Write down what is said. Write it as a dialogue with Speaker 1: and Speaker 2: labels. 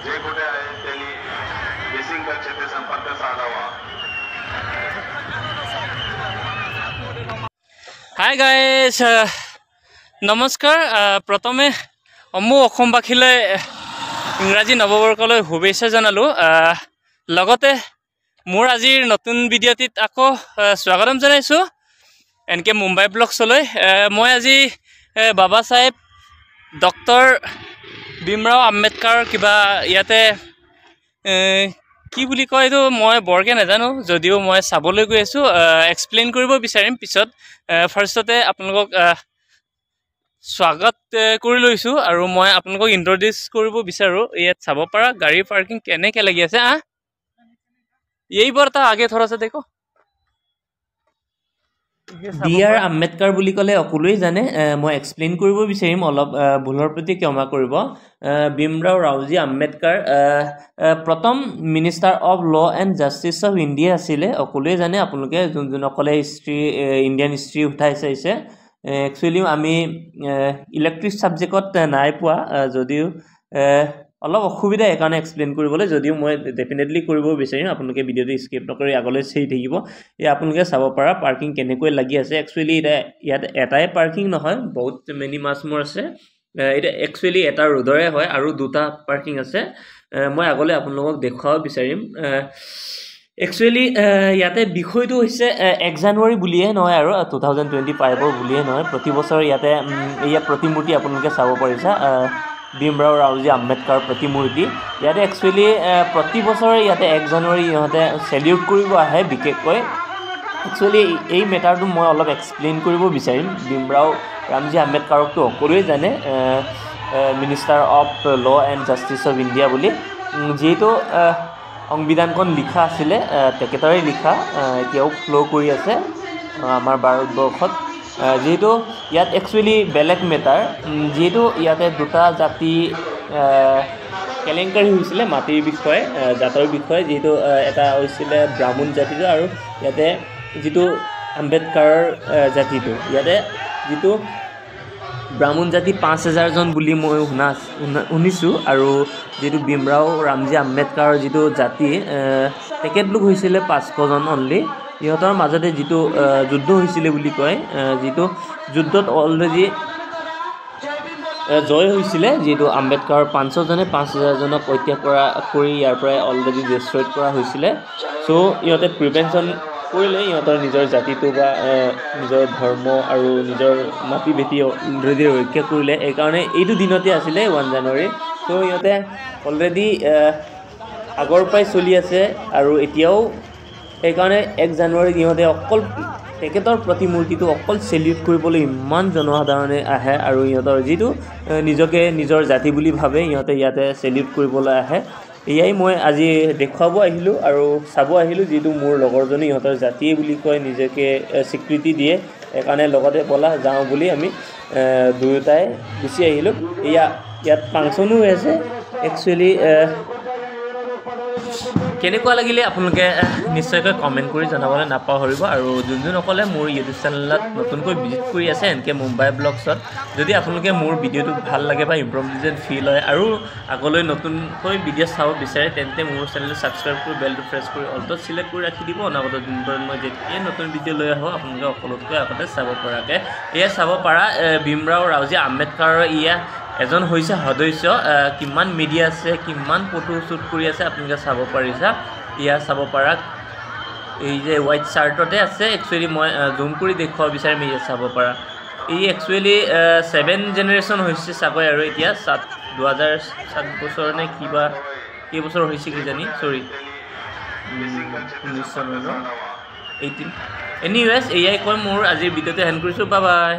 Speaker 1: जे कुठे आहे त्यांनी मिसिंग कक्षेचे संपर्क साधावा.
Speaker 2: हाय गाइस, नमस्कार. प्रथमे अमु অসমবাসীলৈ ইংৰাজী নৱবৰ্ষলৈ শুভেচ্ছা জনালো. লগতে মোৰ আজিৰ নতুন ভিডিঅ'টিত আকৌ স্বাগতম জনাইছো এনকে মুম্বাই ব্লগছলৈ. মই আজি বাবা সাহেব ডক্টৰ ভীমৰাও আম্বেদকাৰ কিবা ইয়াতে কি বুলি কয় এইটো মই বৰকে নাজানো, যদিও মই চাবলৈ গৈ আছো. এক্সপ্লেইন কৰিব বিচাৰিম পিছত. ফাৰ্ষ্টতে আপোনালোকক স্বাগত কৰি লৈছো আৰু মই আপোনালোকক ইন্ট্ৰডিউচ কৰিব বিচাৰো. ইয়াত চাব পাৰা গাড়ী পাৰ্কিং কেনেকে লাগি আছে. यही बार था आगे थोड़ा सा देखो.
Speaker 3: বি.আৰ. আম্বেদকাৰ বুলি ক'লে সকলোৱে জানে. মই এক্সপ্লেইন কৰিব বিচাৰিম, অলপ ভুলৰ প্ৰতি ক্ষমা কৰিব. ভীমৰাও ৰাওজী আম্বেদকাৰ প্ৰথম minister of law' and justice of India আছিলে. সকলোৱে জানে, আপোনালোকে যোনসকলে হিষ্ট্ৰী ইণ্ডিয়ান হিষ্ট্ৰী উঠাই চাইছে. একচুৱেলি আমি ইলেক্ট্ৰিক ছাবজেক্টত নাই পোৱা, যদিও অলপ অসুবিধা সেইকাৰণে এক্সপ্লেইন কৰিবলৈ, যদিও মই ডেফিনেটলি কৰিব বিচাৰিম. আপোনালোকে ভিডিঅ'টো স্কিপ নকৰি আগলৈ চাই থাকিব. এই আপোনালোকে চাব পাৰা পাৰ্কিং কেনেকৈ লাগি আছে. একচুৱেলি ইয়াত এটাই পাৰ্কিং নহয়, বহুত মেনি মাছ মোৰ আছে. এটা একচুৱেলি এটা ৰোডৰে হয় আৰু দুটা পাৰ্কিং আছে. মই আগলৈ আপোনালোকক দেখুৱাব বিচাৰিম. একচুৱেলি ইয়াতে বিষয়টো হৈছে 1 জানুৱাৰী বুলিয়ে নহয় আৰু 2025 বুলিয়ে নহয়, প্ৰতি বছৰ ইয়াতে ইয়াত প্ৰতিমূৰ্তি আপোনালোকে চাব পাৰিছা. ভীমৰাও ৰাওজী আম্বেদকাৰ প্ৰতিমূৰ্তি ইয়াতে একচুৱেলি প্ৰতি বছৰে ইয়াতে 1 জানুৱাৰী ইহঁতে চেলিউট কৰিব আহে. বিশেষকৈ একচুৱেলি এই মেটাৰটো মই অলপ এক্সপ্লেইন কৰিব বিচাৰিম. ভীমৰাও ৰামজী আম্বেদকাৰকতো সকলোৱে জানে, minister of law' and justice of India বুলি. যিহেতু সংবিধানখন লিখা আছিলে তেখেতৰে লিখা, এতিয়াও ফ্ল' কৰি আছে আমাৰ ভাৰতবৰ্ষত. যিহেতু ইয়াত একচুৱেলি বেলেগ মেটাৰ, যিহেতু ইয়াতে দুটা জাতি কেলেংকাৰী হৈছিলে মাটিৰ বিষয়ে, জাতৰ বিষয়ে. যিহেতু এটা হৈছিলে ব্ৰাহ্মণ জাতিটো আৰু ইয়াতে যিটো আম্বেদকাৰৰ জাতিটো, ইয়াতে যিটো ব্ৰাহ্মণ জাতি 5000জন বুলি মই শুনিছোঁ. আৰু যিটো ভীমৰাও ৰামজী আম্বেদকাৰৰ যিটো জাতি, তেখেতলোক হৈছিলে 500জন অনলি. ইহঁতৰ মাজতে যিটো যুদ্ধ হৈছিলে বুলি কয়, যিটো যুদ্ধত অলৰেডি জয় হৈছিলে. যিহেতু আম্বেদকাৰৰ 500জনে 5000জনক হত্যা কৰি ইয়াৰ পৰাই অলৰেডি ডিষ্ট্ৰইড কৰা হৈছিলে. চ' ইহঁতে প্ৰিভেনশ্যন কৰিলে ইহঁতৰ নিজৰ জাতিটো বা নিজৰ ধৰ্ম আৰু নিজৰ মাটি ভেটি অলৰেডি ৰক্ষা কৰিলে. এইকাৰণে এইটো দিনতে আছিলে 1 জানুৱাৰী. চ' ইহঁতে অলৰেডি আগৰ পৰাই চলি আছে আৰু এতিয়াও সেইকাৰণে 1 জানুৱাৰীত ইহঁতে অকল তেখেতৰ প্ৰতিমূৰ্তিটো অকল চেলিউট কৰিবলৈ ইমান জনসাধাৰণে আহে আৰু ইহঁতৰ যিটো নিজকে নিজৰ জাতি বুলি ভাবে ইহঁতে ইয়াতে চেলিউট কৰিবলৈ আহে. এয়াই মই আজি দেখুৱাব আহিলোঁ আৰু চাব আহিলোঁ. যিটো মোৰ লগৰজনী ইহঁতৰ জাতিয়ে বুলি কয়, নিজকে স্বীকৃতি দিয়ে, সেইকাৰণে লগতে বলা যাওঁ বুলি আমি দুয়োটাই গুচি আহিলোঁ. ইয়াত ফাংচনো হৈ আছে. একচুৱেলি কেনেকুৱা লাগিলে আপোনালোকে নিশ্চয়কৈ কমেণ্ট কৰি জনাবলৈ নাপাহৰিব. আৰু যোনসকলে মোৰ ইউটিউব চেনেলত নতুনকৈ ভিজিট কৰি আছে এনকে মুম্বাই ব্লগছত, যদি আপোনালোকে মোৰ ভিডিঅ'টো ভাল লাগে বা ইম্প্ৰুভমেণ্ট ফিল হয় আৰু আগলৈ নতুনকৈ ভিডিঅ' চাব বিচাৰে, তেন্তে মোৰ চেনেলটো ছাবস্ক্ৰাইব কৰি বেলটো প্ৰেছ কৰি অলটো চিলেক্ট কৰি ৰাখি দিব. অনাগত দিনবোৰত মই যেতিয়াই নতুন ভিডিঅ' লৈ আহোঁ আপোনালোকে সকলোতকৈ আগতে চাব পৰাকৈ. এয়া চাব পাৰা ভীমৰাও ৰাওজী আম্বেদকাৰৰ এজন হৈছে সদস্য. কিমান মিডিয়া আছে, কিমান ফটো শ্বুট কৰি আছে আপোনালোকে চাব পাৰিছা. ইয়াত চাব পাৰা এই যে হোৱাইট চাৰ্টতে আছে. একচুৱেলি মই জুম কৰি দেখুৱাব বিচাৰিম. ইয়াত চাব পাৰা এই একচুৱেলি 7 জেনেৰেশ্যন হৈছে চাগৈ, আৰু এতিয়া 2007 বছৰ নে কিবা কেইবছৰ হৈছে কিজানি, চৰি 1918. এনিৱেজ এয়াই কৈ মোৰ আজিৰ ভিডিঅ'টো এণ্ড কৰিছোঁ. Bye bye.